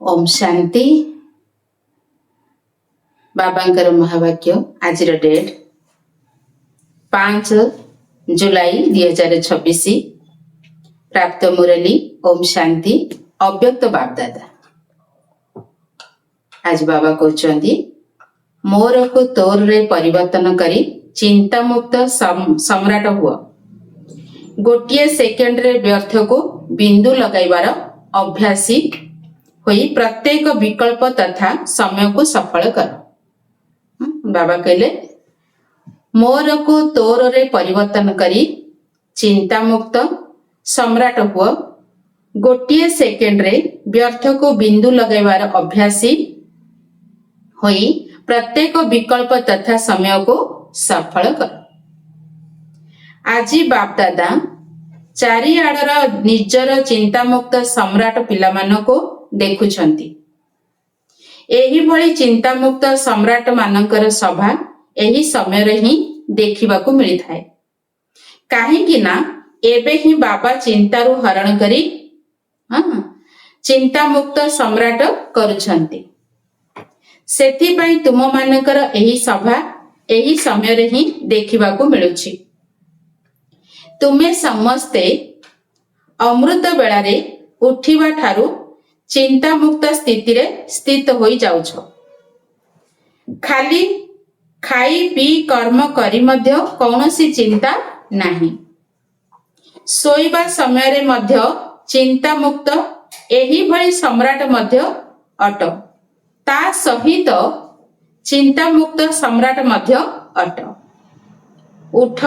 ओम शांति। बाबांकर महावाक्य आज डेट 5 जुलाई 2026। प्राप्त मुरली ओम शांति अव्यक्त बापदादा। आज बाबा कहते मोर को तोर रे परिवर्तन करी चिंता मुक्त सम्राट हुआ। गोटे सेकेंड रे व्यर्थ को बिंदु लगाइबार अभ्यासी होई प्रत्येक विकल्प तथा समय को सफल कर। बाबा कहले मोर को तोर रे परिवर्तन करी चिंता मुक्त सम्राट हुआ। गोटे सेकेंड रे व्यर्थ को बिंदु लगाइबार अभ्यासी होई प्रत्येक विकल्प तथा समय को सफल कर। आजी बापदादा चारिआडर निजर चिंतामुक्त सम्राट पिलामानको देखुछंती। एही भली चिंतामुक्त सम्राट मानकर सभा एही समय रे ही देखिबाकू मिलिथाय। काहेकि ना एबे ही बाबा चिंतारू हरण करी चिंतामुक्त सम्राट करुछंती। सेथिपाई तुम मानकर एही सभा एही समय रे ही देखिबाकू मिलुछि। तुमे समस्ते अमृत बेलारे उठिबा ठारू चिंता मुक्त स्थिति रे स्थित होई जाउछ। खाली खाई पी कर्म करी मध्य कौनसी चिंता नाही। सोईबा समय रे मध्य चिंता मुक्त एही भली सम्राट मध्य अट। ता सहित चिंता मुक्त सम्राट मध्य अट। उठ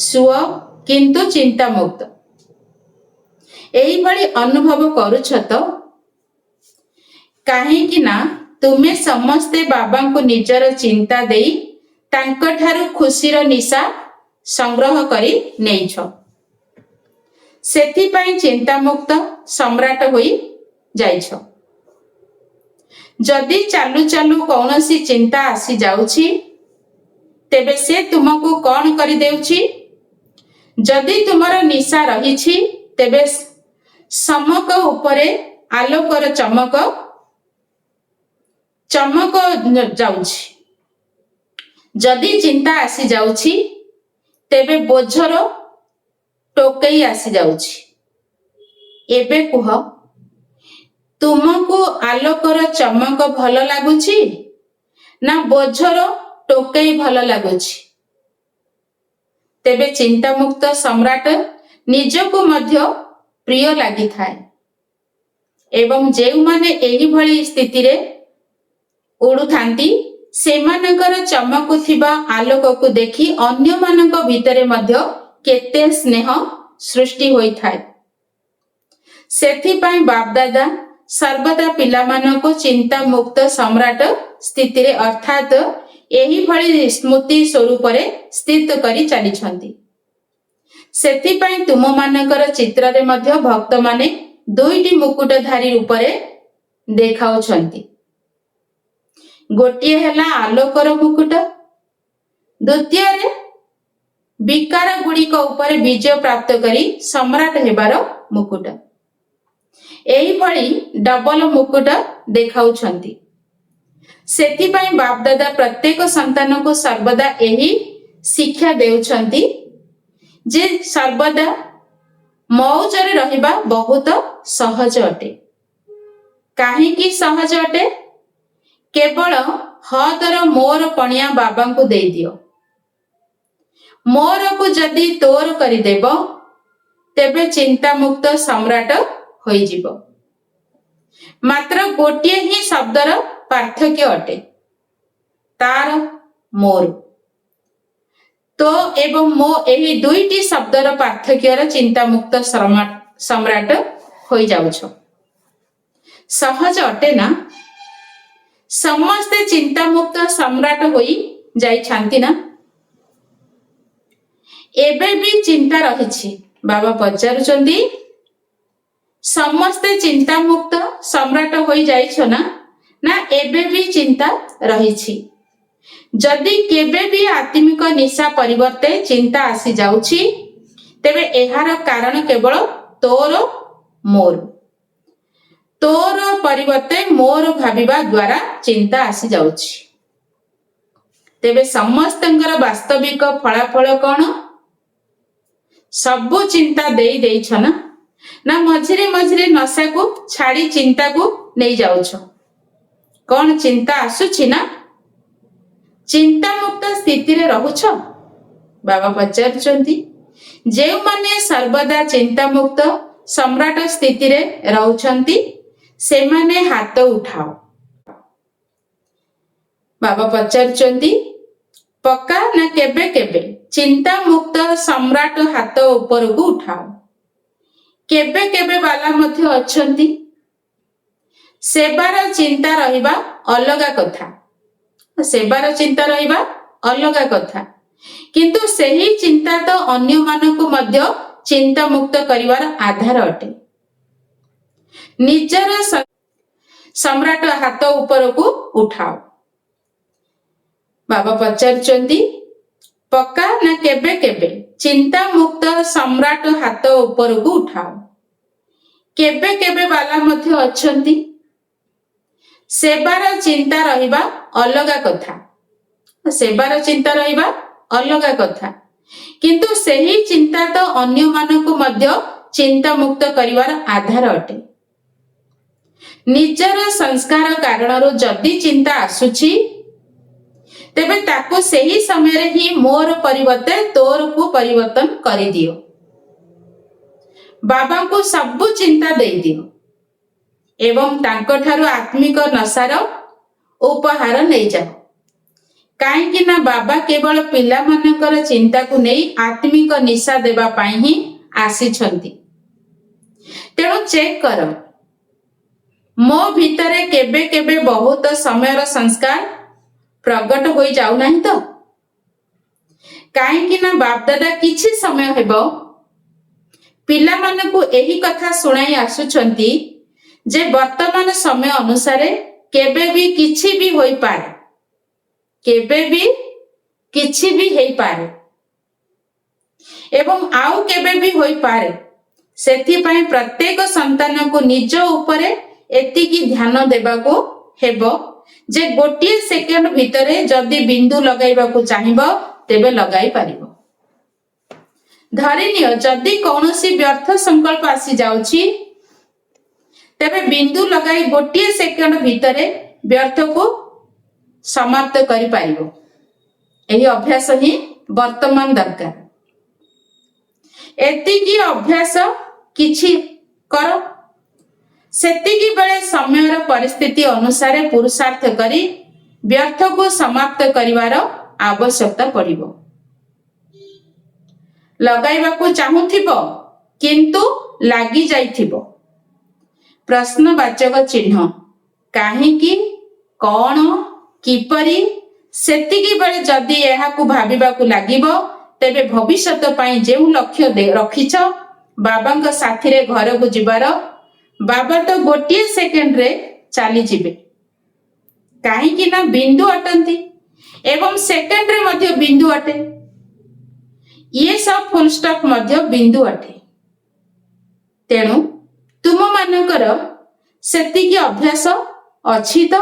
सुअ किंतु चिंता मुक्त। एही भली अनुभव करुछ तो काहेकि ना तुमे समस्ते बाबा को निजर चिंता देई तांको ठारू खुशीर निशा संग्रह करी नेइछ। सेथिपाई चिंता मुक्त सम्राट होई जाइछ। जदि चालू चालू कौनसी चिंता आसी जाउछि तेबे से तुमको कौन करि देउछि। जदि तुमर निशा रहिछि तेबे समक उपरे आलोकर चमक जाउछि। जदि चिंता आसी जाउछि तेबे बोझर टोकई आसी जाउछि। एबे कुह तुमको आलोकर चमक भल लागुछि ना बोझर टोकई भल लागुछि। तेबे चिंता मुक्त सम्राट निजको मध्य प्रिय लागि थाए एवं जेउ माने एही भली स्थिति रे उडु थांती सेमानकर चमकुथिबा आलोक को देखि अन्य मानक भितरे मध्य केते स्नेह सृष्टि होई थाए। सेथिपाई बापदादा सर्वदा पिलामानको चिंता मुक्त सम्राट स्थिति रे अर्थात एही भली स्मृति स्वरूप रे स्थित करी चलीछंती। सेथिपाई तुम मानकर चित्र रे मध्य भक्त माने दुईटी मुकुटधारी रूप रे देखाउछंती। गोटिए हैला आलोकर मुकुट, द्वितीय रे विकार गुड़िक ऊपर विजय प्राप्त करी सम्राट हेबार मुकुट। एही भली डबल मुकुट देखाउछंती। सेथिपाई बापदादा प्रत्येक संतान को सर्वदा एही शिक्षा देउछंती जे सर्वदा मौजरे रहिबा बहुत सहज अटे। काहेकि सहज अटे? केवल हदर मोर पणिया बाबा को दे दियो। मोर को जदि तोर करी देबो तेबे चिंता मुक्त सम्राट होई जिवो। मात्र गोटिए ही शब्दर पार्थक्य अटे, तार मोर। तो एवं मो एही दुईटी शब्दर पार्थक्यर चिंता मुक्त सम्राट होई जाउछ। सहज अटे ना? समस्ते चिंता मुक्त सम्राट होई जाई छांती ना? एबे भी चिंता रहिछि। बाबा पचारुचंदी समस्ते चिंता मुक्त सम्राट होई जाइछ ना? ना एबे भी चिंता रहिछि। जदि केबे भी आत्मिक निशा परिवर्ते चिंता आसी जाउछि तेबे एहार कारण केवल तोर मोर। ତୋର ପରିବର୍ତ୍ତେ ମୋର ଭାବିବା ଦ୍ୱାରା ଚିନ୍ତା ଆସି ଯାଉଛି। ତେବେ ସମସ୍ତଙ୍କର ବାସ୍ତବିକ ଫଳାଫଳ କ'ଣ? ସବୁ ଚିନ୍ତା ଦେଇଛ ନା ମଝିରେ ମଝିରେ ନଶାକୁ ଛାଡ଼ି ଚିନ୍ତାକୁ ନେଇ ଯାଉଛ? କ'ଣ ଚିନ୍ତା ଆସୁଛି ନା? ଚିନ୍ତାମୁକ୍ତ ସ୍ଥିତିରେ ରହୁଛ? ବାବା ପଚାରୁଛନ୍ତି, ଯେଉଁମାନେ ସର୍ବଦା ଚିନ୍ତାମୁକ୍ତ ସମ୍ରାଟ ସ୍ଥିତିରେ ରହୁଛନ୍ତି ସେମାନେ ହାତ ଉଠାଅ। ବାବା ପଚାରୁଛନ୍ତି, ପକ୍କା ନା କେବେ କେବେ? ଚିନ୍ତାମୁକ୍ତ ସମ୍ରାଟ ହାତ ଉପରକୁ ଉଠାଅ। କେବେ କେବେ ବାଲା ମଧ୍ୟ ଅଛନ୍ତି। ସେବାର ଚିନ୍ତା ରହିବା ଅଲଗା କଥା। ସେବାର ଚିନ୍ତା ରହିବା ଅଲଗା କଥା, କିନ୍ତୁ ସେହି ଚିନ୍ତା ତ ଅନ୍ୟମାନଙ୍କୁ ମଧ୍ୟ ଚିନ୍ତାମୁକ୍ତ କରିବାର ଆଧାର ଅଟେ। ନିଜର ସମ୍ରାଟ ହାତ ଉପରକୁ ଉଠାଅ। ବାବା ପଚାରୁଛନ୍ତି, ପକ୍କା ନା କେବେ କେବେ? ଚିନ୍ତାମୁକ୍ତ ସମ୍ରାଟ ହାତ ଉପରକୁ ଉଠାଅ। କେବେ କେବେ ବାଲା ମଧ୍ୟ ଅଛନ୍ତି। ସେବାର ଚିନ୍ତା ରହିବା ଅଲଗା କଥା। ସେବାର ଚିନ୍ତା ରହିବା ଅଲଗା କଥା, କିନ୍ତୁ ସେହି ଚିନ୍ତା ତ ଅନ୍ୟମାନଙ୍କୁ ମଧ୍ୟ ଚିନ୍ତାମୁକ୍ତ କରିବାର ଆଧାର ଅଟେ। ନିଜର ସଂସ୍କାର କାରଣରୁ ଯଦି ଚିନ୍ତା ଆସୁଛି, ତେବେ ତାକୁ ସେହି ସମୟରେ ହିଁ ମୋର ପରିବର୍ତ୍ତେ ତୋରକୁ ପରିବର୍ତ୍ତନ କରିଦିଅ। ବାବାଙ୍କୁ ସବୁ ଚିନ୍ତା ଦେଇଦିଅ ଏବଂ ତାଙ୍କଠାରୁ ଆତ୍ମିକ ନଶାର ଉପହାର ନେଇଯାଅ। କାହିଁକି ନା ବାବା କେବଳ ପିଲାମାନଙ୍କର ଚିନ୍ତାକୁ ନେଇ ଆତ୍ମିକ ନିଶା ଦେବା ପାଇଁ ହିଁ ଆସିଛନ୍ତି। ତେଣୁ ଚେକ୍ କର, ମୋ ଭିତରେ କେବେ କେବେ ବହୁତ ସମୟର ସଂସ୍କାର ପ୍ରଗଟ ହୋଇ ଯାଉନାହିଁ ତ? କାହିଁକି ନା ବାପଦାଦା କିଛି ସମୟ ହେବ ପିଲାମାନଙ୍କୁ ଏହି କଥା ଶୁଣାଇ ଆସୁଛନ୍ତି ଯେ ବର୍ତ୍ତମାନ ସମୟ ଅନୁସାରେ କେବେ ବି କିଛି ବି ହୋଇପାରେ, କେବେ ବି କିଛି ବି ହେଇପାରେ ଏବଂ ଆଉ କେବେ ବି ହୋଇପାରେ। ସେଥିପାଇଁ ପ୍ରତ୍ୟେକ ସନ୍ତାନକୁ ନିଜ ଉପରେ ଏତିକି ଧ୍ୟାନ ଦେବାକୁ ହେବ ଯେ ଗୋଟିଏ ସେକେଣ୍ଡ ଭିତରେ ଯଦି ବିନ୍ଦୁ ଲଗାଇବାକୁ ଚାହିଁବ ତେବେ ଲଗାଇ ପାରିବ। ଧରିନିଅ ଯଦି କୌଣସି ବ୍ୟର୍ଥ ସଂକଳ୍ପ ଆସି ଯାଉଛି, ତେବେ ବିନ୍ଦୁ ଲଗାଇ ଗୋଟିଏ ସେକେଣ୍ଡ ଭିତରେ ବ୍ୟର୍ଥକୁ ସମାପ୍ତ କରିପାରିବ। ଏହି ଅଭ୍ୟାସ ହିଁ ବର୍ତ୍ତମାନ ଦରକାର। ଏତିକି ଅଭ୍ୟାସ କିଛି କର, ସେତିକି ବେଳେ ସମୟର ପରିସ୍ଥିତି ଅନୁସାରେ ପୁରୁଷାର୍ଥ କରି ବ୍ୟର୍ଥକୁ ସମାପ୍ତ କରିବାର ଆବଶ୍ୟକତା ପଡ଼ିବ। ଲଗାଇବାକୁ ଚାହୁଁଥିବ କିନ୍ତୁ ଲାଗି ଯାଇଥିବ। ପ୍ରଶ୍ନବାଚକ ଚିହ୍ନ। କାହିଁକି, କ'ଣ, କିପରି? ସେତିକି ବେଳେ ଯଦି ଏହାକୁ ଭାବିବାକୁ ଲାଗିବ, ତେବେ ଭବିଷ୍ୟତ ପାଇଁ ଯେଉଁ ଲକ୍ଷ୍ୟ ରଖିଛ ବାବାଙ୍କ ସାଥିରେ ଘରକୁ ଯିବାର, ବାବା ତ ଗୋଟିଏ ସେକେଣ୍ଡରେ ଚାଲିଯିବେ। କାହିଁକି ନା ବିନ୍ଦୁ ଅଟନ୍ତି ଏବଂ ସେକେଣ୍ଡରେ ମଧ୍ୟ ବିନ୍ଦୁ ଅଟେ। ଇଏ ସବ ଫୁଲ ଷ୍ଟପ୍ ମଧ୍ୟ ବିନ୍ଦୁ ଅଟେ। ତେଣୁ ତୁମମାନଙ୍କର ସେତିକି ଅଭ୍ୟାସ ଅଛି ତ?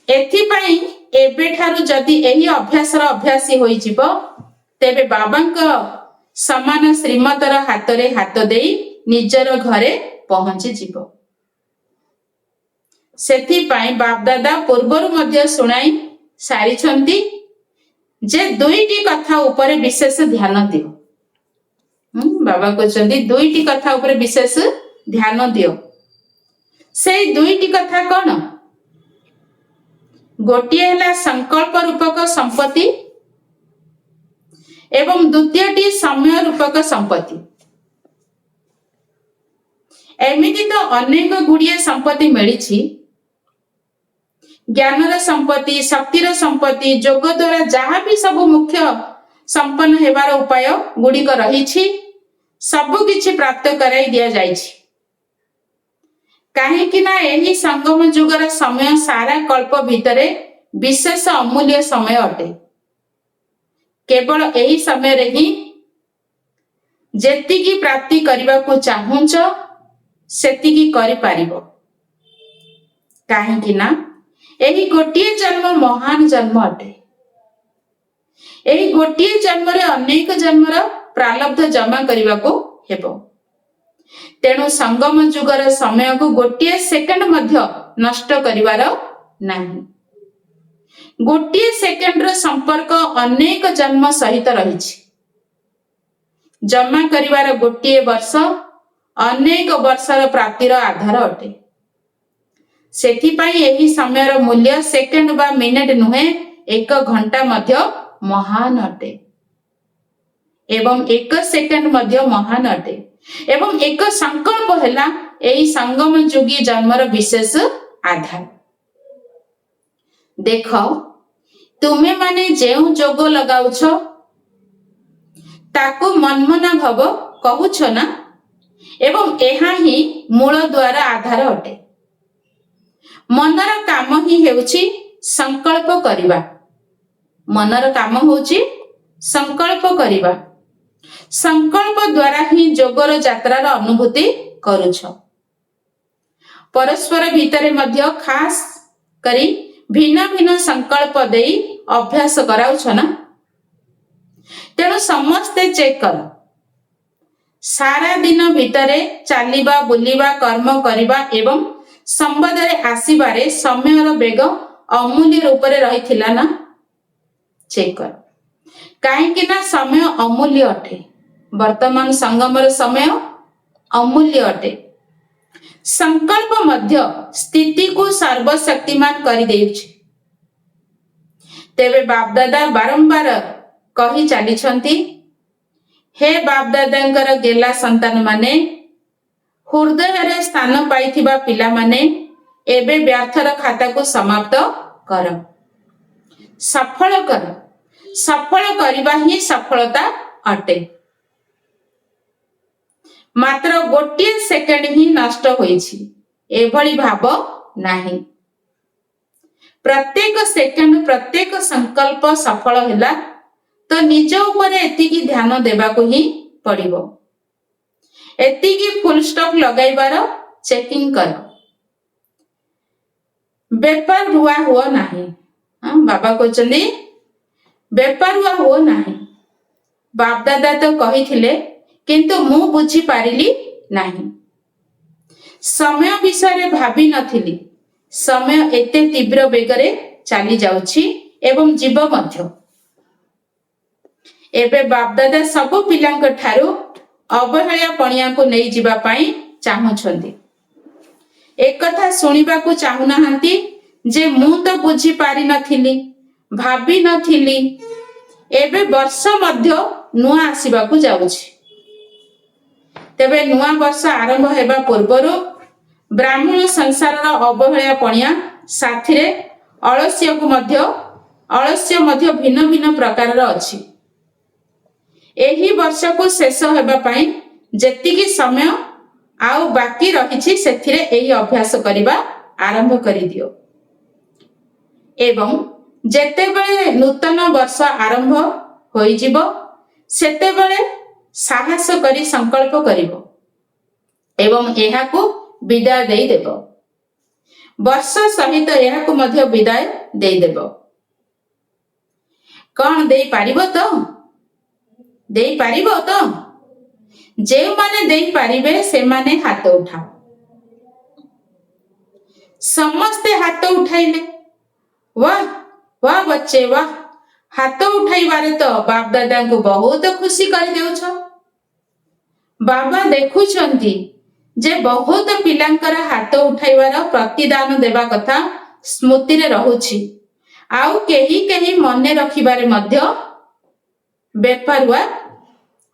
ଏଥିପାଇଁ ଏବେଠାରୁ ଯଦି ଏହି ଅଭ୍ୟାସର ଅଭ୍ୟାସୀ ହୋଇଯିବ, ତେବେ ବାବାଙ୍କ ସମାନ ଶ୍ରୀମତର ହାତରେ ହାତ ଦେଇ ନିଜର ଘରେ ପହଞ୍ଚିଯିବ। ସେଥିପାଇଁ ବାପଦାଦା ପୂର୍ବରୁ ମଧ୍ୟ ଶୁଣାଇ ସାରିଛନ୍ତି ଯେ ଦୁଇଟି କଥା ଉପରେ ବିଶେଷ ଧ୍ୟାନ ଦିଅ। ବାବା କହିଛନ୍ତି ଦୁଇଟି କଥା ଉପରେ ବିଶେଷ ଧ୍ୟାନ ଦିଅ। ସେଇ ଦୁଇଟି କଥା କ'ଣ? ଗୋଟିଏ ହେଲା ସଂକଳ୍ପ ରୂପକ ସମ୍ପତ୍ତି ଏବଂ ଦ୍ୱିତୀୟଟି ସମୟ ରୂପକ ସମ୍ପତ୍ତି। ଏମିତି ତ ଅନେକ ଗୁଡ଼ିଏ ସମ୍ପତ୍ତି ମିଳିଛି। ଜ୍ଞାନର ସମ୍ପତ୍ତି, ଶକ୍ତିର ସମ୍ପତ୍ତି, ଯୋଗ ଦ୍ୱାରା ଯାହା ବି ସବୁ ମୁଖ୍ୟ ସମ୍ପନ୍ନ ହେବାର ଉପାୟ ଗୁଡ଼ିକ ରହିଛି, ସବୁ କିଛି ପ୍ରାପ୍ତ କରାଇ ଦିଆଯାଇଛି। କାହିଁକି ନା ଏହି ସଙ୍ଗମ ଯୁଗର ସମୟ ସାରା କଳ୍ପ ଭିତରେ ବିଶେଷ ଅମୂଲ୍ୟ ସମୟ ଅଟେ। କେବଳ ଏହି ସମୟରେ ହିଁ ଯେତିକି ପ୍ରାପ୍ତି କରିବାକୁ ଚାହୁଁଛ ସେତିକି କରିପାରିବ। କାହିଁକି ନା ଏହି ଗୋଟିଏ ଜନ୍ମ ମହାନ ଜନ୍ମ ଅଟେ। ଏହି ଗୋଟିଏ ଜନ୍ମରେ ଅନେକ ଜନ୍ମର ପ୍ରାରବ୍ଧ ଜମା କରିବାକୁ ହେବ। ତେଣୁ ସଙ୍ଗମ ଯୁଗର ସମୟକୁ ଗୋଟିଏ ସେକେଣ୍ଡ ମଧ୍ୟ ନଷ୍ଟ କରିବାର ନାହିଁ। ଗୋଟିଏ ସେକେଣ୍ଡର ସମ୍ପର୍କ ଅନେକ ଜନ୍ମ ସହିତ ରହିଛି। ଜମା କରିବାର ଗୋଟିଏ ବର୍ଷ ଅନେକ ବର୍ଷର ପ୍ରାପ୍ତିର ଆଧାର ଅଟେ। ସେଥିପାଇଁ ଏହି ସମୟର ମୂଲ୍ୟ ସେକେଣ୍ଡ ବା ମିନିଟ ନୁହେଁ, 1 ଘଣ୍ଟା ମଧ୍ୟ ମହାନ ଅଟେ ଏବଂ 1 ସେକେଣ୍ଡ ମଧ୍ୟ ମହାନ ଅଟେ। ଏବଂ 1 ସଂକଳ୍ପ ହେଲା ଏହି ସଙ୍ଗମ ଯୁଗୀ ଜନ୍ମର ବିଶେଷ ଆଧାର। ଦେଖ, ତୁମେ ମାନେ ଯେଉଁ ଯୋଗ ଲଗାଉଛ ତାକୁ ମନ୍ମନା ଭାବ କହୁଛ ନା, ଏବଂ ଏହା ହିଁ ମୂଳ ଦ୍ୱାର ଆଧାର ଅଟେ। ମନର କାମ ହିଁ ହେଉଛି ସଂକଳ୍ପ କରିବା। ମନର କାମ ହେଉଛି ସଂକଳ୍ପ କରିବା। ସଂକଳ୍ପ ଦ୍ୱାରା ହିଁ ଯୋଗର ଯାତ୍ରାର ଅନୁଭୂତି କରୁଛ। ପରସ୍ପର ଭିତରେ ମଧ୍ୟ ଖାସ୍ କରି ଭିନ୍ନ ଭିନ୍ନ ସଂକଳ୍ପ ଦେଇ ଅଭ୍ୟାସ କରାଉଛ ନା। ତେଣୁ ସମସ୍ତେ ଚେକ୍ କର। ସାରା ଦିନ ଭିତରେ ଚାଲିବା, ବୁଲିବା, କର୍ମ କରିବା ଏବଂ ସମ୍ବାଦରେ ଆସିବାରେ ସମୟର ବେଗ ଅମୂଲ୍ୟ ରୂପରେ ରହିଥିଲା ନା। ଚେକ୍ କର। କାହିଁକି ନା ସମୟ ଅମୂଲ୍ୟ ଅଟେ। ବର୍ତ୍ତମାନ ସଙ୍ଗମର ସମୟ ଅମୂଲ୍ୟ ଅଟେ। ସଂକଳ୍ପ ମଧ୍ୟ ସ୍ଥିତିକୁ ସର୍ବଶକ୍ତିମାନ କରିଦେଉଛି। ତେବେ ବାପଦାଦା ବାରମ୍ବାର କହି ଚାଲିଛନ୍ତି, ହେ ବାପଦାଦାଙ୍କର ଗେଲା ସନ୍ତାନମାନେ, ହୃଦୟରେ ସ୍ଥାନ ପାଇଥିବା ପିଲାମାନେ, ଏବେ ବ୍ୟର୍ଥର ଖାତାକୁ ସମାପ୍ତ କର। ସଫଳ କର। ସଫଳ କରିବା ହିଁ ସଫଳତା ଅଟେ। ମାତ୍ର ଗୋଟିଏ ସେକେଣ୍ଡ ହିଁ ନଷ୍ଟ ହୋଇଛି, ଏଭଳି ଭାବ ନାହିଁ। ପ୍ରତ୍ୟେକ ସେକେଣ୍ଡ, ପ୍ରତ୍ୟେକ ସଂକଳ୍ପ ସଫଳ ହେଲା ତ ନିଜ ଉପରେ ଏତିକି ଧ୍ୟାନ ଦେବାକୁ ହିଁ ପଡ଼ିବ। ଏତିକି ଫୁଲ ଷ୍ଟପ୍ ଲଗାଇବାର ଚେକିଂ କର। ବେପରୁଆ ହୁଅ ନାହିଁ। ବାବା କହୁଛନ୍ତି ବେପରୁଆ ହୁଅ ନାହିଁ। ବାପଦାଦା ତ କହିଥିଲେ, କିନ୍ତୁ ମୁଁ ବୁଝିପାରିଲି ନାହିଁ। ସମୟ ବିଷୟରେ ଭାବି ନଥିଲି। ସମୟ ଏତେ ତୀବ୍ର ବେଗରେ ଚାଲି ଯାଉଛି ଏବଂ ଯିବ ମଧ୍ୟ। ଏବେ ବାପଦାଦା ସବୁ ପିଲାଙ୍କ ଠାରୁ ଅବହେଳା ପଣିଆକୁ ନେଇଯିବା ପାଇଁ ଚାହୁଁଛନ୍ତି। ଏକଥା ଶୁଣିବାକୁ ଚାହୁଁନାହାନ୍ତି ଯେ ମୁଁ ତ ବୁଝିପାରିନଥିଲି, ଭାବିନଥିଲି। ଏବେ ବର୍ଷ ମଧ୍ୟ ନୂଆ ଆସିବାକୁ ଯାଉଛି। ତେବେ ନୂଆ ବର୍ଷ ଆରମ୍ଭ ହେବା ପୂର୍ବରୁ ବ୍ରାହ୍ମଣ ସଂସାରର ଅବହେଳା ପଣିଆ ସାଥିରେ ଅଳସ୍ୟ ମଧ୍ୟ ଭିନ୍ନ ଭିନ୍ନ ପ୍ରକାରର ଅଛି। ଏହି ବର୍ଷକୁ ଶେଷ ହେବା ପାଇଁ ଯେତିକି ସମୟ ଆଉ ବାକି ରହିଛି, ସେଥିରେ ଏହି ଅଭ୍ୟାସ କରିବା ଆରମ୍ଭ କରିଦିଅ। ଏବଂ ଯେତେବେଳେ ନୂତନ ବର୍ଷ ଆରମ୍ଭ ହୋଇଯିବ, ସେତେବେଳେ ସାହସ କରି ସଂକଳ୍ପ କରିବ ଏବଂ ଏହାକୁ ବିଦାୟ ଦେଇଦେବ। ବର୍ଷ ସହିତ ଏହାକୁ ମଧ୍ୟ ବିଦାୟ ଦେଇଦେବ। କ'ଣ ଦେଇପାରିବ ତ? ଦେଇପାରିବ ତ? ଯେଉଁମାନେ ଦେଇପାରିବେ ସେମାନେ ହାତ ଉଠାଅ। ସମସ୍ତେ ହାତ ଉଠାଇଲେ। वाह वाह बच्चे वाह। हाथ उठाइबारे तो बाप दादा को बहुत खुशी कर देउछ। बाबा देखुछंती जे बहुत पिलांकर हाथ उठाइबार प्रतिदान देवा कथा स्मृति रे रहुछि। आउ केही केही मने रखिबारे मध्य बेपरुआ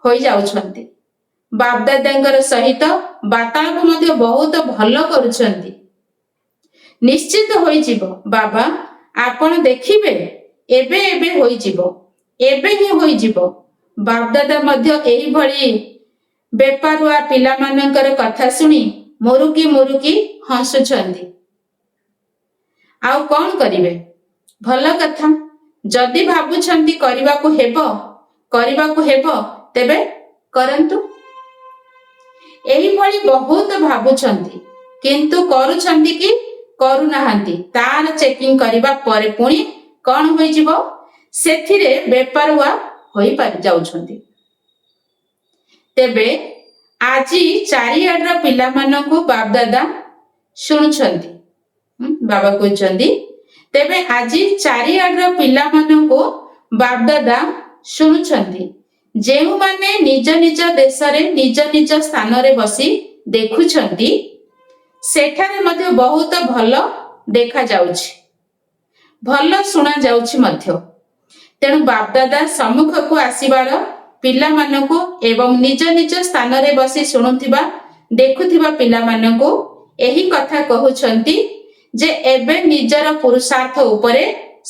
होई जाउछंती। बाप दादांकर सहित वार्तालाप मध्य बहुत भलो करूछंती। निश्चित होई जिवो बाबा, आपण देखिबे एबे एबे होई जिवो, एबे ही होई जिवो। बाप दादा मध्य एही भली बेपरुआ पिला मानकर कथा सुनी मुरुकी मुरुकी हसुछंती। आउ कोन करिवे? भल कथा। जदि भाबुछंती करिबाकू हेबो तेबे करंतु। ଏହିଭଳି ବହୁତ ଭାବୁଛନ୍ତି କିନ୍ତୁ କରୁଛନ୍ତି କି କରୁନାହାନ୍ତି ତାର ଚେକିଂ କରିବା ପରେ ପୁଣି କଣ ହୋଇଯିବ, ସେଥିରେ ବେପରୁଆ ହୋଇପାରି ଯାଉଛନ୍ତି। ତେବେ ଆଜି ଚାରିଆଡର ପିଲାମାନଙ୍କୁ ବାପଦାଦା ଶୁଣୁଛନ୍ତି। ବାବା କହୁଛନ୍ତି ତେବେ ଆଜି ଚାରିଆଡର ପିଲାମାନଙ୍କୁ ବାପଦାଦା ଶୁଣୁଛନ୍ତି, ଯେଉଁମାନେ ନିଜ ନିଜ ଦେଶରେ ନିଜ ନିଜ ସ୍ଥାନରେ ବସି ଦେଖୁଛନ୍ତି ସେଠାରେ ମଧ୍ୟ ବହୁତ ଭଲ ଦେଖାଯାଉଛି, ଭଲ ଶୁଣା ଯାଉଛି ମଧ୍ୟ। ତେଣୁ ବାପଦାଦା ସମ୍ମୁଖକୁ ଆସିବାର ପିଲାମାନଙ୍କୁ ଏବଂ ନିଜ ନିଜ ସ୍ଥାନରେ ବସି ଶୁଣୁଥିବା ଦେଖୁଥିବା ପିଲାମାନଙ୍କୁ ଏହି କଥା କହୁଛନ୍ତି ଯେ ଏବେ ନିଜର ପୁରୁଷାର୍ଥ ଉପରେ,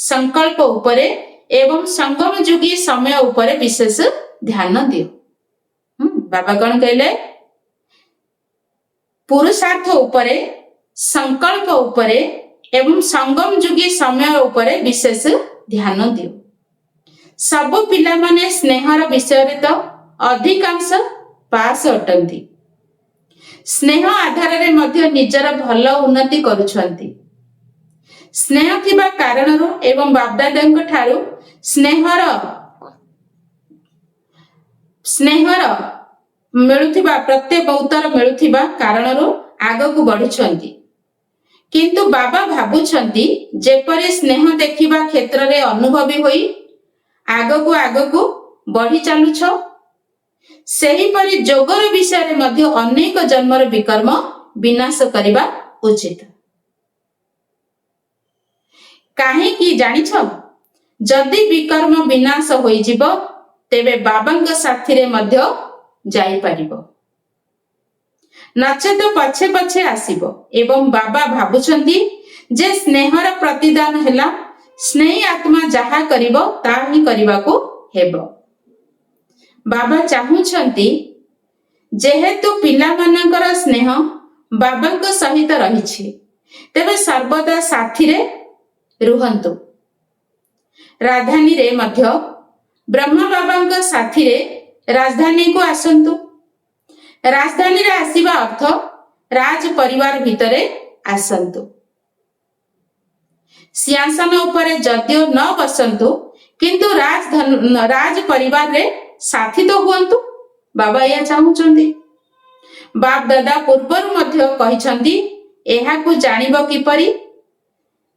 ସଂକଳ୍ପ ଉପରେ ଏବଂ ସଙ୍ଗମ ଯୁଗୀ ସମୟ ଉପରେ ବିଶେଷ ଧ୍ୟାନ ଦିଅ। ବାବା କଣ କହିଲେ? ପୁରୁଷାର୍ଥ ଉପରେ, ସଂକଳ୍ପ ଉପରେ ଏବଂ ସଙ୍ଗମ ଯୁଗୀ ସମୟ ଉପରେ ବିଶେଷ ଧ୍ୟାନ ଦିଅ। ସବୁ ପିଲାମାନେ ସ୍ନେହର ବିଷୟରେ ତ ଅଧିକାଂଶ ପାସ୍ ଅଟନ୍ତି, ସ୍ନେହ ଆଧାରରେ ମଧ୍ୟ ନିଜର ଭଲ ଉନ୍ନତି କରୁଛନ୍ତି। ସ୍ନେହ ଥିବା କାରଣରୁ ଏବଂ ବାପଦାଦାଙ୍କ ଠାରୁ ସ୍ନେହର ମିଳୁଥିବା ପ୍ରତ୍ୟେକ ଉତ୍ତର ମିଳୁଥିବା କାରଣରୁ ଆଗକୁ ବଢୁଛନ୍ତି। କିନ୍ତୁ ବାବା ଭାବୁଛନ୍ତି ଯେପରି ସ୍ନେହ ଦେଖିବା କ୍ଷେତ୍ରରେ ଅନୁଭବୀ ହୋଇ ଆଗକୁ ଆଗକୁ ବଢି ଚାଲୁଛ, ସେହିପରି ଯୋଗର ବିଷୟରେ ମଧ୍ୟ ଅନେକ ଜନ୍ମର ବିକର୍ମ ବିନାଶ କରିବା ଉଚିତ। କାହିଁକି ଜାଣିଛ? ଯଦି ବିକର୍ମ ବିନାଶ ହୋଇଯିବ ତେବେ ବାବାଙ୍କ ସାଥିରେ ମଧ୍ୟ ଯାଇପାରିବ, ନଚେତ ପଛେ ପଛେ ଆସିବ। ଏବଂ ବାବା ଭାବୁଛନ୍ତି ଯେ ସ୍ନେହର ପ୍ରତିଦାନ ହେଲା ସ୍ନେହୀ ଆତ୍ମା ଯାହା କରିବ ତାହା ହିଁ କରିବାକୁ ହେବ। ବାବା ଚାହୁଁଛନ୍ତି ଯେହେତୁ ପିଲାମାନଙ୍କର ସ୍ନେହ ବାବାଙ୍କ ସହିତ ରହିଛି ତେବେ ସର୍ବଦା ସାଥିରେ ରୁହନ୍ତୁ। ରାଜଧାନୀରେ ମଧ୍ୟ ବ୍ରହ୍ମା ବାବାଙ୍କ ସାଥିରେ ରାଜଧାନୀକୁ ଆସନ୍ତୁ। ରାଜଧାନୀରେ ଆସିବା ଅର୍ଥ ରାଜ ପରିବାର ଭିତରେ ଆସନ୍ତୁ। ସିଂହାସନ ଉପରେ ଯଦିଓ ନ ବସନ୍ତୁ କିନ୍ତୁ ରାଜ ପରିବାରରେ ସାଥୀ ତ ହୁଅନ୍ତୁ। ବାବା ଏହା ଚାହୁଁଛନ୍ତି। ବାପ ଦାଦା ପୂର୍ବରୁ ମଧ୍ୟ କହିଛନ୍ତି ଏହାକୁ ଜାଣିବ କିପରି?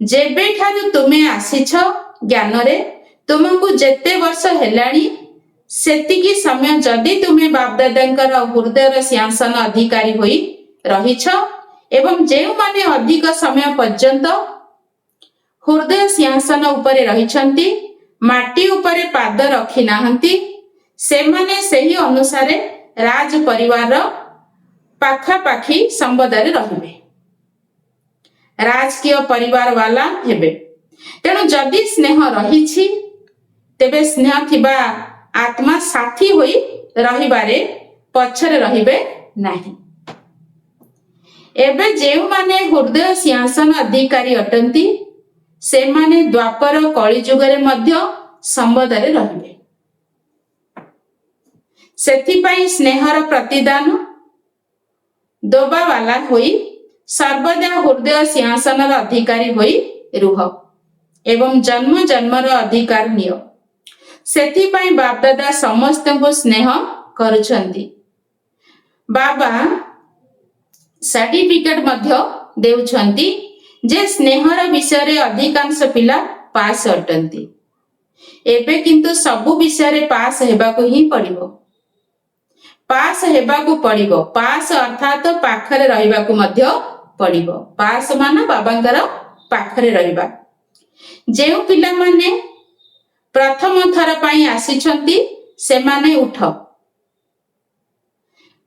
ଯେବେଠାରୁ ତୁମେ ଆସିଛ ଜ୍ଞାନରେ, ତୁମକୁ ଯେତେ ବର୍ଷ ହେଲାଣି ସେତିକି ସମୟ ଯଦି ତୁମେ ବାପଦାଦାଙ୍କର ହୃଦୟର ସିଂହାସନ ଅଧିକାରୀ ହୋଇ ରହିଛ ଏବଂ ଯେଉଁମାନେ ଅଧିକ ସମୟ ପର୍ଯ୍ୟନ୍ତ ହୃଦୟ ସିଂହାସନ ଉପରେ ରହିଛନ୍ତି, ମାଟି ଉପରେ ପାଦ ରଖି ନାହାନ୍ତି, ସେମାନେ ସେହି ଅନୁସାରେ ରାଜ ପରିବାରର ପାଖାପାଖି ସମ୍ବନ୍ଧରେ ରହିବେ, ରାଜକୀୟ ପରିବାର ବାଲା ହେବେ। ତେଣୁ ଯଦି ସ୍ନେହ ରହିଛି ତେବେ ସ୍ନେହ ଥିବା ଆତ୍ମା ସାଥୀ ହୋଇ ରହିବାରେ ପଛରେ ରହିବେ ନାହିଁ। ଏବେ ଯେଉଁମାନେ ହୃଦୟ ସିଂହାସନ ଅଧିକାରୀ ଅଟନ୍ତି ସେମାନେ ଦ୍ୱାପର କଳିଯୁଗରେ ମଧ୍ୟ ସମ୍ବନ୍ଧରେ ରହିବେ। ସେଥିପାଇଁ ସ୍ନେହର ପ୍ରତିଦାନ ଦେବାବାଲା ହୋଇ ସର୍ବଦା ହୃଦୟ ସିଂହାସନର ଅଧିକାରୀ ହୋଇ ରୁହ ଏବଂ ଜନ୍ମ ଜନ୍ମର ଅଧିକାର ନିଅ। ସେଥିପାଇଁ ବାପଦାଦା ସମସ୍ତଙ୍କୁ ସ୍ନେହ କରୁଛନ୍ତି। ବାବା ସାର୍ଟିଫିକେଟ ମଧ୍ୟ ଦେଉଛନ୍ତି ଯେ ସ୍ନେହର ବିଷୟରେ ଅଧିକାଂଶ ପିଲା ପାସ୍ ଅଟନ୍ତି। ଏବେ କିନ୍ତୁ ସବୁ ବିଷୟରେ ପାସ୍ ହେବାକୁ ହିଁ ପଡିବ। ପାସ୍ ହେବାକୁ ପଡିବ। ପାସ୍ ଅର୍ଥାତ୍ ପାଖରେ ରହିବାକୁ ମଧ୍ୟ ପଡିବ। ପାସ୍ ମାନେ ବାବାଙ୍କର ପାଖରେ ରହିବା। ଯେଉଁ ପିଲାମାନେ ପ୍ରଥମ ଥର ପାଇଁ ଆସିଛନ୍ତି ସେମାନେ ଉଠ।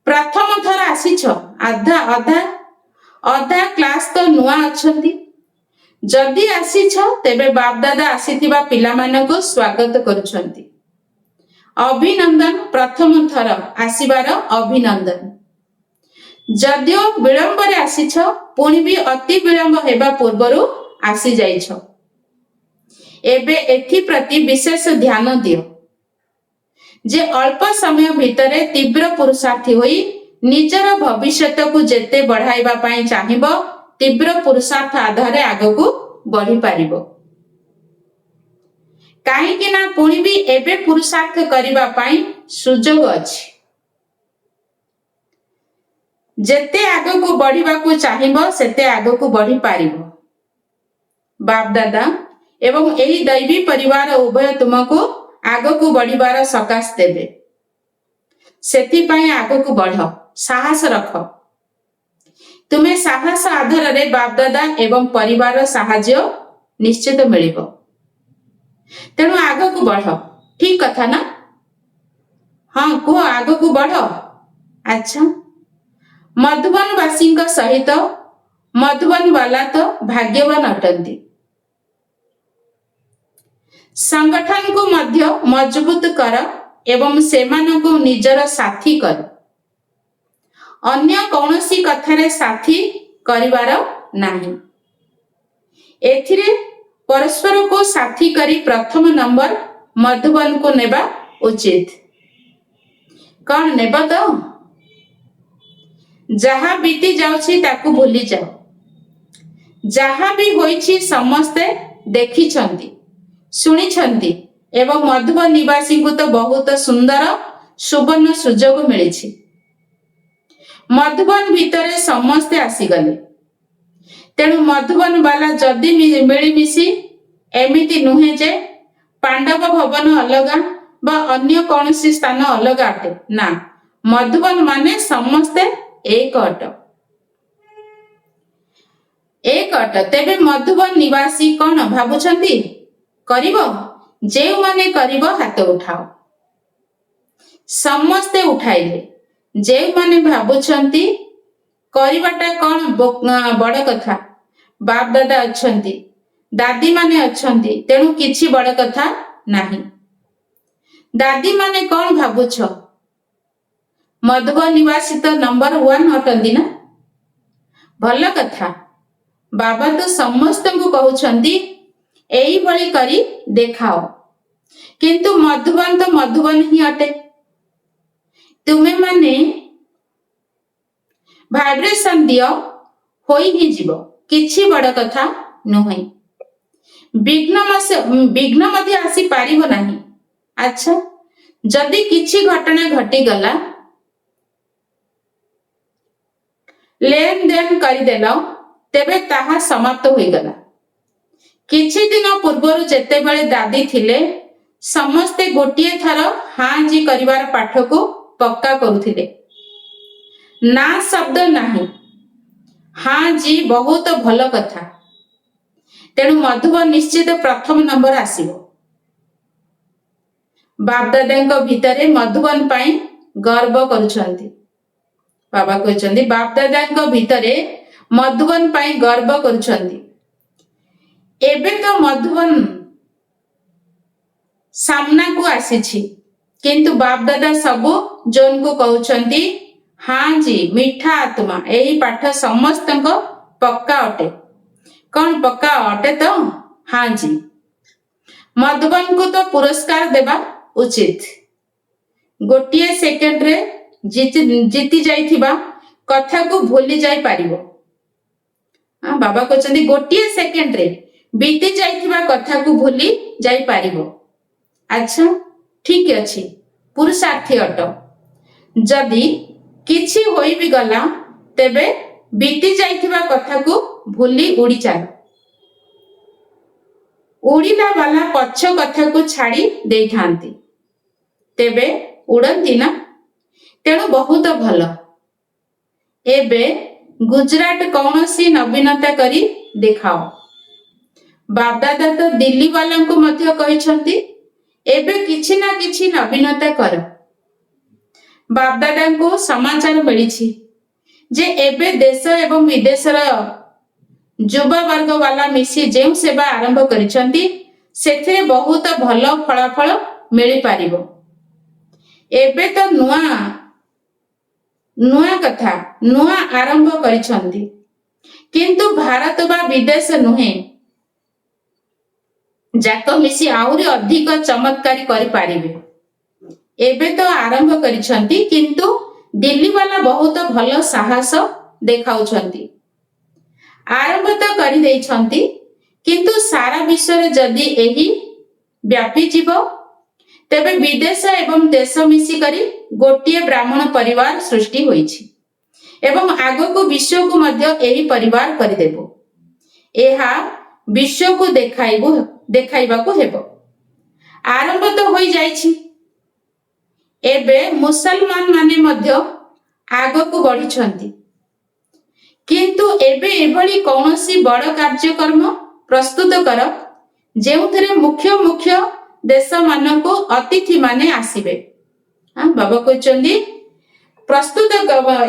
ପ୍ରଥମ ଥର ଆସିଛ, ଅଧା କ୍ଲାସ ତ ନୂଆ ଅଛନ୍ତି। ଯଦି ଆସିଛ ତେବେ ବାପଦାଦା ଆସିଥିବା ପିଲାମାନଙ୍କୁ ସ୍ୱାଗତ କରୁଛନ୍ତି। ଅଭିନନ୍ଦନ। ପ୍ରଥମ ଥର ଆସିବାର ଅଭିନନ୍ଦନ। ଯଦିଓ ବିଳମ୍ବରେ ଆସିଛ ପୁଣି ବି ଅତି ବିଳମ୍ବ ହେବା ପୂର୍ବରୁ ଆସିଯାଇଛ। ଏବେ ଏଥିପ୍ରତି ବିଶେଷ ଧ୍ୟାନ ଦିଅ ଯେ ଅଳ୍ପ ସମୟ ଭିତରେ ତୀବ୍ର ପୁରୁଷାର୍ଥୀ ହୋଇ ନିଜର ଭବିଷ୍ୟତକୁ ଯେତେ ବଢାଇବା ପାଇଁ ଚାହିଁବ ତୀବ୍ର ପୁରୁଷାର୍ଥ ଆଧାରରେ ଆଗକୁ ବଢିପାରିବ। କାହିଁକି ନା ପୁଣି ବି ଏବେ ପୁରୁଷାର୍ଥ କରିବା ପାଇଁ ସୁଯୋଗ ଅଛି। ଯେତେ ଆଗକୁ ବଢିବାକୁ ଚାହିଁବ ସେତେ ଆଗକୁ ବଢିପାରିବ। ବାପ ଦାଦା ଏବଂ ଏହି ଦୈବୀ ପରିବାର ଉଭୟ ତୁମକୁ ଆଗକୁ ବଢିବାର ସକାଶ ଦେବେ। ସେଥିପାଇଁ ଆଗକୁ ବଢ, ସାହସ ରଖ। ତୁମେ ସାହସ ଆଧାରରେ ବାପ ଦାଦା ଏବଂ ପରିବାର ସାହାଯ୍ୟ ନିଶ୍ଚିତ ମିଳିବ। ତେଣୁ ଆଗକୁ ବଢ। ଠିକ କଥା ନା? ହଁ କୁହ, ଆଗକୁ ବଢ। ଆଚ୍ଛା, ମଧୁବନବାସୀଙ୍କ ସହିତ ମଧୁବନବାଲା ତ ଭାଗ୍ୟବାନ ଅଟନ୍ତି। ସଂଗଠନକୁ ମଧ୍ୟ ମଜବୁତ କର ଏବଂ ସେମାନଙ୍କୁ ନିଜର ସାଥୀ କର। ଅନ୍ୟ କୌଣସି କଥାରେ ସାଥୀ କରିବାର ନାହିଁ। ଏଥିରେ ପରସ୍ପରକୁ ସାଥୀ କରି ପ୍ରଥମ ନମ୍ବର ମଧୁବନକୁ ନେବା ଉଚିତ। କଣ ନେବ ତ? ଯାହା ବିତି ଯାଉଛି ତାକୁ ଭୁଲି ଯାଅ। ଯାହା ବି ହୋଇଛି ସମସ୍ତେ ଦେଖିଛନ୍ତି, ଶୁଣିଛନ୍ତି ଏବଂ ମଧୁବନ ନିବାସୀଙ୍କୁ ତ ବହୁତ ସୁନ୍ଦର ସୁବର୍ଣ୍ଣ ସୁଯୋଗ ମିଳିଛି। ମଧୁବନ ଭିତରେ ସମସ୍ତେ ଆସିଗଲେ। ତେଣୁ ମଧୁବନ ବାଲା ଯଦି ମିଳିମିଶି, ଏମିତି ନୁହେଁ ଯେ ପାଣ୍ଡବ ଭବନ ଅଲଗା ବା ଅନ୍ୟ କୌଣସି ସ୍ଥାନ ଅଲଗା ଅଟେ। ନା, ମଧୁବନ ମାନେ ସମସ୍ତେ ଏକ ଅଟ। ଏକ ଅଟ। ତେବେ ମଧୁବନ ନିବାସୀ କଣ ଭାବୁଛନ୍ତି କରିବ? ଯେଉଁମାନେ କରିବ ହାତ ଉଠାଅ। ସମସ୍ତେ ଉଠାଇଲେ। ଯେଉଁମାନେ ଭାବୁଛନ୍ତି କରିବାଟା କଣ ବଡ କଥା, ବାପ ଦାଦା ଅଛନ୍ତି, ଦାଦି ମାନେ ଅଛନ୍ତି, ତେଣୁ କିଛି ବଡ କଥା ନାହିଁ। ଦାଦି ମାନେ କଣ ଭାବୁଛ? ମଧୁବନ ନିବାସୀ ତ ନମ୍ବର 1 ଅଟନ୍ତି ନା? ଭଲ କଥା। ବାବା ତ ସମସ୍ତଙ୍କୁ କହୁଛନ୍ତି ଏଇଭଳି କରି ଦେଖାଅ। କିନ୍ତୁ ମଧୁବନ ତ ମଧୁବନ ହିଁ ଅଟେ। ତୁମେ ମାନେ ଭାଇବ୍ରେସନ ଦିଅ, ହୋଇ ହିଁ ଯିବ। କିଛି ବଡ କଥା ନୁହେଁ। ବିଘ୍ନ ମଧ୍ୟ ଆସିପାରିବ ନାହିଁ। ଆଚ୍ଛା, ଯଦି କିଛି ଘଟଣା ଘଟିଗଲା, ଲେନ ଦେନ କରିଦେଲ, ତେବେ ତାହା ସମାପ୍ତ ହୋଇଗଲା। କିଛି ଦିନ ପୂର୍ବରୁ ଯେତେବେଳେ ଦାଦି ଥିଲେ, ସମସ୍ତେ ଗୋଟିଏ ଥର ହାଁ ଜି କରିବାର ପାଠକୁ ପକ୍କା କରୁଥିଲେ। ନା ଶବ୍ଦ ନାହିଁ। ହାଁ ଜି ବହୁତ ଭଲ କଥା। ତେଣୁ ମଧୁବନ ନିଶ୍ଚିତ ପ୍ରଥମ ନମ୍ବର ଆସିବ। ବାପଦାଦାଙ୍କ ଭିତରେ ମଧୁବନ ପାଇଁ ଗର୍ବ କରୁଛନ୍ତି। ବାବା କହିଛନ୍ତି ବାପଦାଦାଙ୍କ ଭିତରେ ମଧୁବନ ପାଇଁ ଗର୍ବ କରୁଛନ୍ତି। ଏବେ ତ ମଧୁବନ ସାମ୍ନାକୁ ଆସିଛି, କିନ୍ତୁ ବାପଦାଦା ସବୁ ଜୋନକୁ କହୁଛନ୍ତି ହାଁ ଜି ମିଠା ଆତ୍ମା। ଏହି ପାଠ ସମସ୍ତଙ୍କ ପକ୍କା ଅଟେ। କଣ ପକ୍କା ଅଟେ ତ? ହାଁ ଜି। ମଧୁବନକୁ ତ ପୁରସ୍କାର ଦେବା ଉଚିତ। ଗୋଟିଏ ସେକେଣ୍ଡରେ ଜିତି ଯାଇଥିବା କଥାକୁ ଭୁଲି ଯାଇପାରିବ। ବାବା କହିଛନ୍ତି ଗୋଟିଏ ସେକେଣ୍ଡରେ ବିତି ଯାଇଥିବା କଥାକୁ ଭୁଲି ଯାଇପାରିବ। ଆଚ୍ଛା, ଠିକ ଅଛି, ପୁରୁଷାର୍ଥୀ ଅଟ। ଯଦି କିଛି ହୋଇ ବି ଗଲା, ତେବେ ବିତି ଯାଇଥିବା କଥାକୁ ଭୁଲି ଉଡ଼ି ଚାଲ। ଉଡ଼ିଲା ବାଲା ପଛ କଥାକୁ ଛାଡ଼ି ଦେଇଥାନ୍ତି, ତେବେ ଉଡ଼ନ୍ତି ନା? ତେଣୁ ବହୁତ ଭଲ। ଏବେ ଗୁଜରାଟ କୌଣସି ନବୀନତା କରି ଦେଖାଅ। ବାପଦାଦା ତ ଦିଲ୍ଲୀ ବାଲାଙ୍କୁ ମଧ୍ୟ କହିଛନ୍ତି ଏବେ କିଛି ନା କିଛି ନବୀନତା କର। ବାପଦାଦାଙ୍କୁ ସମାଚାର ମିଳିଛି ଯେ ଏବେ ଦେଶ ଏବଂ ବିଦେଶର ଯୁବବର୍ଗ ବାଲା ମିଶି ଯେଉଁ ସେବା ଆରମ୍ଭ କରିଛନ୍ତି, ସେଥିରେ ବହୁତ ଭଲ ଫଳାଫଳ ମିଳିପାରିବ। ଏବେ ତ ନୂଆ କଥା, ନୂଆ ଆରମ୍ଭ କରିଛନ୍ତି, କିନ୍ତୁ ଭାରତ ବା ବିଦେଶ ନୁହେଁ ଯାକ ମିଶି ଆହୁରି ଅଧିକ ଚମତ୍କାରୀ କରିପାରିବେ। ଏବେ ତ ଆରମ୍ଭ କରିଛନ୍ତି, କିନ୍ତୁ दिल्ली वाला बहुत भल साहस देखाउछंती। आरंभ तो करि देइछंती, किंतु सारा विश्व रे जदि एही व्यापी जीव तेबे विदेश एवं देश मिसी करी गोटिए ब्राह्मण परिवार सृष्टि होईछि एवं आगो को विश्व को मध्य एही परिवार करिदेबो। एहा विश्व को देखाइबाको हेबो। आरंभ तो होई जाइछि। एबे मुसलमान माने मध्य आगो को बढ़िछंती, किंतु एबे एभली कौनसी बड़ कार्यक्रम प्रस्तुत कर जेउथरे मुख्य मुख्य देश मानको अतिथि माने आसीबे। बाबा कहचंदी प्रस्तुत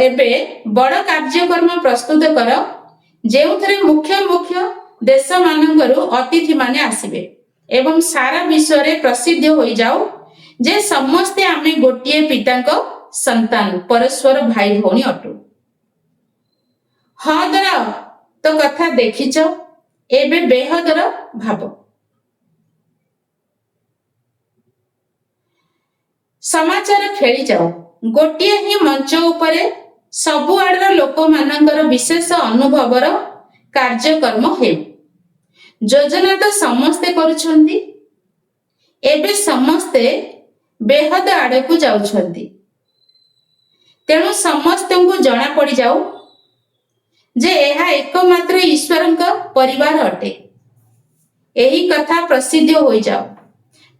एबे बड़ कार्यक्रम प्रस्तुत कर जेउथरे मुख्य मुख्य देश मानंगरु अतिथि माने आसीबे एवं सारा विश्व रे प्रसिद्ध होई जाओ जे समस्ते आमे गोटिए पितांको संतान परस्पर भाई भौणी अटु। हदर तो कथा देखिच, एबे बेहदर भाव। समाचार खेली जाओ। गोटिए ही मंच उपरे सबु आडर लोक मानंगर विशेष अनुभवर कार्यक्रम हे। योजना तो समस्ते करुछंती, एबे समस्ते बेहद आड़ को जाउछंती। तेणु समस्त को जना पड़ी जाऊ जे एहा एकमात्र ईश्वरंका परिवार अटे। एही कथा प्रसिद्ध होई जाओ।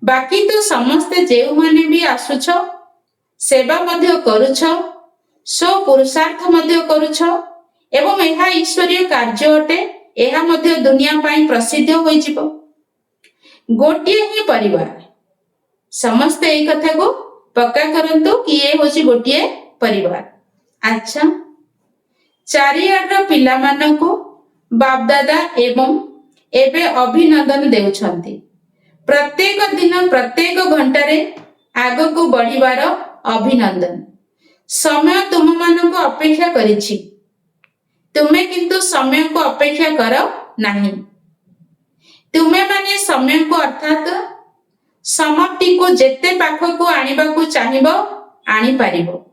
बाकी तो समस्ते जेउ माने भी आसुछ, सेवा मध्य करुछ, सो पुरुषार्थ मध्य करुछ एवं एहा ईश्वरीय कार्य अटे। एहा मध्य दुनिया पाई प्रसिद्ध होई जिवो। गोटिए ही परिवार। समस्त एही कथा को पक्का करंतु कि ये होची गोटिए परिवार। अच्छा, चारियाडर पिला मानको बाप दादा एवं एबे अभिनंदन देउछंती। प्रत्येक दिन प्रत्येक घंटारे आगो को बढ़िबार अभिनंदन। समय तुम मानको अपेक्षा करिछि, तुमे किंतु समय को अपेक्षा कर नहीं। तुमे माने समय को अर्थात समाप्ति को जेते पाख को आनिबा को चाहिबो आनी पारिबो।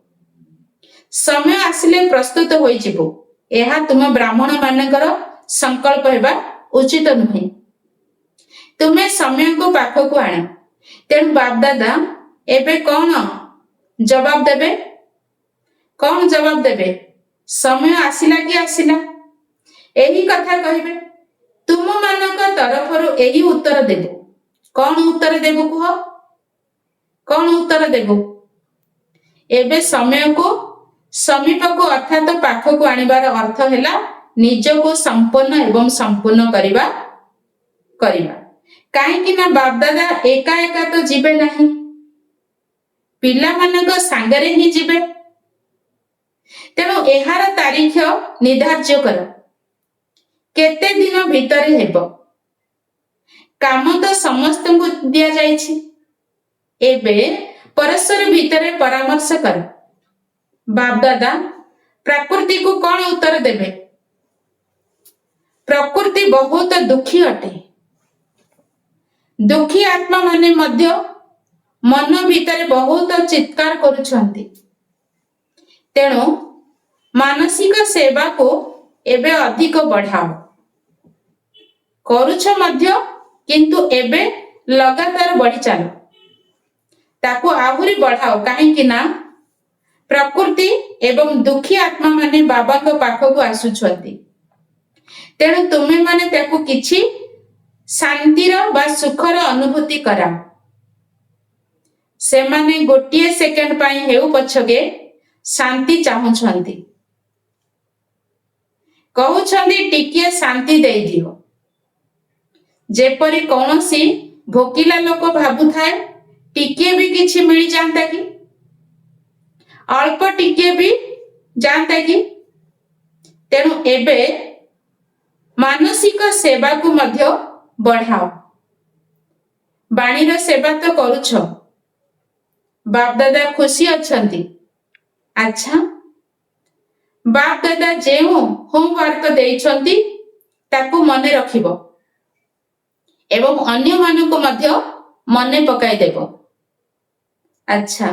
समय आसिले प्रस्तुत होई जिवो। एहा तुम ब्राह्मण मानकर संकल्प हेबा उचित नुहे। तुमे समय को पाख को आण। तेणु बाप दादा एबे कौन जवाब देबे? कौन जवाब देबे? समय आसिला कि आसिला एही कथा कहिबे। तुम मानक तरफरु एही उत्तर देबो। कौन उत्तर देबो कुह? कौन उत्तर देबो? एबे समय को समीप को अर्थात पाख को आनिबार अर्थ हैला निज को संपन्न एवं संपूर्ण करिबा। काहेकि ना बाप दादा एका एका तो जीवे नहीं, पिला मानक सांगरे ही जीवे। तेणु एहार तारीख निर्धार्य कर। केते दिन भीतर हेबो? काम तो समस्त को दिया जाइछि। एबे परस्पर भीतर परामर्श कर। बाप दादा प्रकृति को कौन उत्तर देबे? प्रकृति बहुत दुखी अटे। दुखी आत्मा माने मध्य मन भीतर बहुत चित्कार करुछंती। तेणु मानसिक सेवा को एबे अधिक बढ़ाओ। करुछ मध्य, किंतु एबे लगातार बढ़ी चलो। ताको आहुरी बढ़ाओ। काहेकि ना प्रकृति एवं दुखी आत्मा माने बाबा को पाख को आसुछंती। तेणु तुमे माने ताको किछि शांतिर बा सुखर अनुभूति करा। से माने गोटिए सेकेंड पाई हेउ पछके शांति चाहुछंती। कहउछंती टिकिए शांति देई दियो। जेपरि कौनसी भोकिला लोक भाबु थाए टिकिए भी किछि मिली जानता कि, अल्प टिकिए भी जानता कि। तेणु एबे मानसिक सेवा को मध्य बढ़ाओ। बाणीर सेवा तो करुछ। बाप दादा खुशी अछंती। अच्छा, बाप दादा जेउ होमवर्क देइछंती ताकू मने रखिबो एवं अन्य मानको मध्य मने पकाई देबो। अच्छा,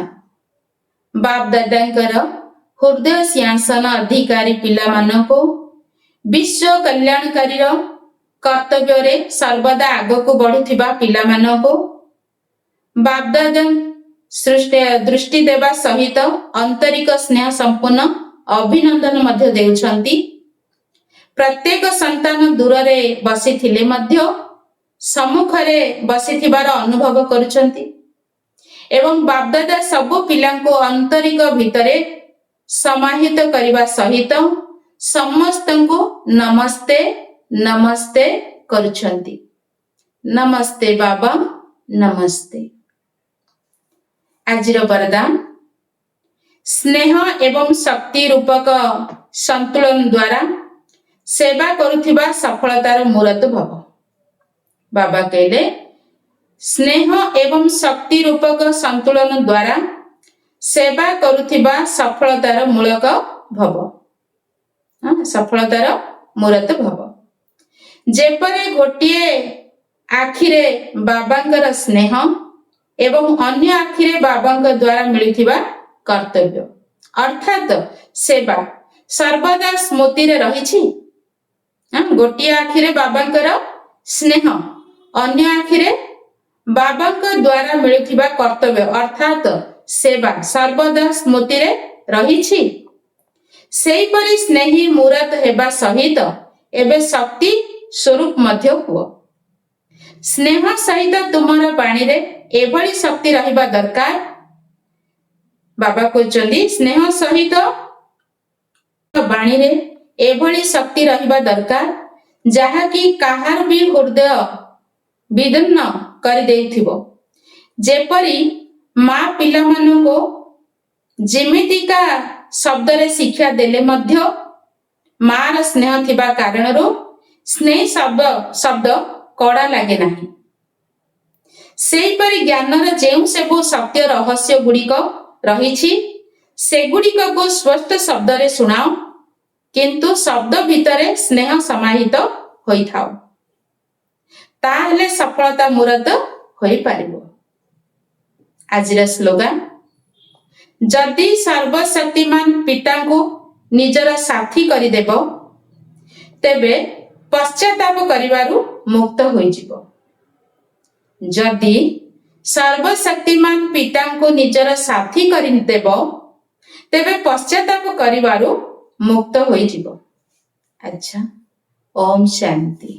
बाप दादांकर ହୃଦୟ ସିଂହାସନ ଅଧିକାରୀ ପିଲାମାନଙ୍କୁ ବିଶ୍ୱ କଲ୍ୟାଣକାରୀର କର୍ତ୍ତବ୍ୟରେ ସର୍ବଦା ଆଗକୁ ବଢୁଥିବା ପିଲାମାନଙ୍କୁ ବାପଦାଦା ଦୃଷ୍ଟି ଦେବା ସହିତ ଆନ୍ତରିକ ସ୍ନେହ ସମ୍ପୂର୍ଣ୍ଣ ଅଭିନନ୍ଦନ ମଧ୍ୟ ଦେଉଛନ୍ତି। ପ୍ରତ୍ୟେକ ସନ୍ତାନ ଦୂରରେ ବସିଥିଲେ ମଧ୍ୟ ସମ୍ମୁଖରେ ବସିଥିବାର ଅନୁଭବ କରୁଛନ୍ତି ଏବଂ ବାପଦାଦା ସବୁ ପିଲାଙ୍କୁ ଆନ୍ତରିକ ଭିତରେ ସମାହିତ କରିବା ସହିତ ସମସ୍ତଙ୍କୁ ନମସ୍ତେ ନମସ୍ତେ କରୁଛନ୍ତି। ନମସ୍ତେ ବାବା, ନମସ୍ତେ। ଆଜିର ବରଦାନ, ସ୍ନେହ ଏବଂ ଶକ୍ତି ରୂପକ ସନ୍ତୁଳନ ଦ୍ୱାରା ସେବା କରୁଥିବା ସଫଳତାର ମୂରତ ଭବ। ବାବା କହିଲେ ସ୍ନେହ ଏବଂ ଶକ୍ତି ରୂପକ ସନ୍ତୁଳନ ଦ୍ୱାରା ସେବା କରୁଥିବା ସଫଳତାର ମୂଳକ ଭବ, ସଫଳତାର ମୂରତ ଭବ। ଯେପରି ଗୋଟିଏ ଆଖିରେ ବାବାଙ୍କର ସ୍ନେହ ଏବଂ ଅନ୍ୟ ଆଖିରେ ବାବାଙ୍କ ଦ୍ୱାରା ମିଳୁଥିବା କର୍ତ୍ତବ୍ୟ ଅର୍ଥାତ ସେବା ସର୍ବଦା ସ୍ମୃତିରେ ରହିଛି। ଗୋଟିଏ ଆଖିରେ ବାବାଙ୍କର ସ୍ନେହ, ଅନ୍ୟ ଆଖିରେ ବାବାଙ୍କ ଦ୍ୱାରା ମିଳୁଥିବା କର୍ତ୍ତବ୍ୟ ଅର୍ଥାତ ସେବା ସର୍ବଦା ସ୍ମୃତିରେ ରହିଛି। ସେହିପରି ସ୍ନେହୀ ମୂରତ ହେବା ସହିତ ଏବେ ଶକ୍ତି ସ୍ୱରୂପ ମଧ୍ୟ ହୁଅ। ସ୍ନେହ ସହିତ ତୁମର ବାଣୀରେ ଏଭଳି ଶକ୍ତି ରହିବା ଦରକାର। ବାବା କହୁଛନ୍ତି ସ୍ନେହ ସହିତ ବାଣୀରେ ଏଭଳି ଶକ୍ତି ରହିବା ଦରକାର ଯାହାକି କାହାର ବି ହୃଦୟ ବିଦୀର୍ଣ୍ଣ କରିଦେଉଥିବ। ଯେପରି ମା ପିଲାମାନଙ୍କୁ ଯେମିତିକା ଶବ୍ଦରେ ଶିକ୍ଷା ଦେଲେ ମଧ୍ୟ ମାର ସ୍ନେହ ଥିବା କାରଣରୁ ସ୍ନେହ ଶବ୍ଦ କଡ଼ା ଲାଗେ ନାହିଁ। ସେହିପରି ଜ୍ଞାନର ଯେଉଁ ସବୁ ସତ୍ୟ ରହସ୍ୟ ଗୁଡ଼ିକ ରହିଛି ସେଗୁଡ଼ିକକୁ ସ୍ପଷ୍ଟ ଶବ୍ଦରେ ଶୁଣାଅ, କିନ୍ତୁ ଶବ୍ଦ ଭିତରେ ସ୍ନେହ ସମାହିତ ହୋଇଥାଉ, ତାହେଲେ ସଫଳତା ମୂରତ ହୋଇପାରିବ। ଆଜିର ସ୍ଲୋଗାନ, ଯଦି ସର୍ବଶକ୍ତିମାନ ପିତାଙ୍କୁ ନିଜର ସାଥୀ କରିଦେବ ତେବେ ପଶ୍ଚାତାପ କରିବାରୁ ମୁକ୍ତ ହୋଇଯିବ। ଯଦି ସର୍ବଶକ୍ତିମାନ ପିତାଙ୍କୁ ନିଜର ସାଥୀ କରିଦେବ ତେବେ ପଶ୍ଚାତାପ କରିବାରୁ ମୁକ୍ତ ହୋଇଯିବ। ଆଚ୍ଛା, ଓମ୍ ଶାନ୍ତି।